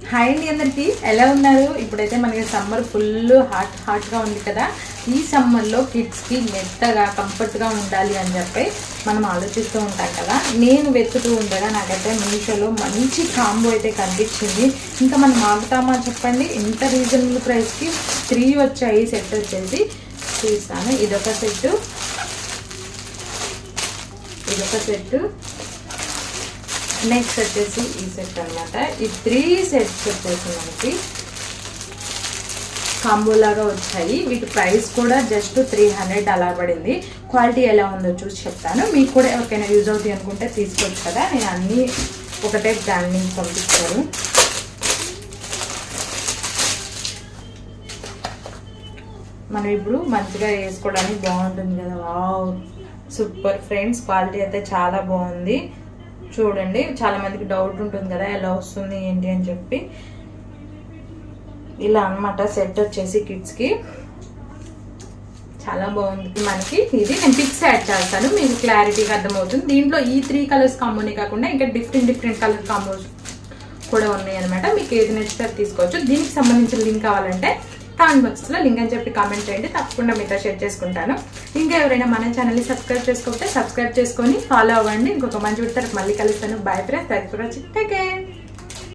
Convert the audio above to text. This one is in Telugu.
హాయ్ అండి అందరికీ, ఎలా ఉన్నారు? ఇప్పుడైతే మనకి సమ్మర్ ఫుల్ హాట్గా ఉంది కదా. ఈ సమ్మర్లో కిడ్స్కి మెత్తగా కంఫర్ట్గా ఉండాలి అని చెప్పి మనం ఆలోచిస్తూ ఉంటాం కదా. నేను వెతుకుతూ ఉండగా నాకైతే మీషోలో మంచి కాంబో అయితే కనిపించింది. ఇంకా మనం ఆగుతామా చెప్పండి? ఇంత రీజనబుల్ ప్రైస్కి 3 వచ్చాయి. సెట్ వచ్చేసి చూస్తాను. ఇదొక సెట్టు, నెక్స్ట్ వచ్చేసి ఈ సెట్ అనమాట. ఈ 3 సెట్స్ వచ్చేసి మనకి కాంబో లాగా వచ్చాయి. వీటి ప్రైస్ కూడా జస్ట్ 300 అలా పడింది. క్వాలిటీ ఎలా ఉందో చూసి చెప్తాను. మీకు కూడా ఎవరికైనా యూజ్ అవుతుంది అనుకుంటే తీసుకోవచ్చు కదా. నేను అన్నీ ఒకటే బ్రాండ్ నుంచి పంపించాను. మనం ఇప్పుడు మంచిగా వేసుకోవడానికి బాగుంటుంది కదా. వావ్, సూపర్ ఫ్రెండ్స్, క్వాలిటీ అయితే చాలా బాగుంది. చూడండి, చాలా మందికి డౌట్ ఉంటుంది కదా ఎలా వస్తుంది ఏంటి అని చెప్పి. ఇలా అన్నమాట సెట్ వచ్చేసి కిడ్స్కి చాలా బాగుంది. మనకి ఇది నేను పిక్స్ యాడ్ చేస్తాను, మీకు క్లారిటీగా అర్థమవుతుంది. దీంట్లో ఈ 3 కలర్స్ కాంబోనే కాకుండా ఇంకా డిఫరెంట్ కలర్ కాంబోస్ కూడా ఉన్నాయి అనమాట. మీకు ఏది నచ్చితే తీసుకోవచ్చు. దీనికి సంబంధించిన లింక్ కావాలంటే కామెంట్ బాక్స్లో లింక్ అని చెప్పి కామెంట్ చేయండి, తప్పకుండా మీతో షేర్ చేసుకుంటాను. ఇంకా ఎవరైనా మన ఛానల్ని సబ్స్క్రైబ్ చేసుకోకపోతే సబ్స్క్రైబ్ చేసుకొని ఫాలో అవ్వండి. ఇంకొక మంచి విడతారు మళ్ళీ కలుస్తాను. Bye friends, thanks for watching. Take care.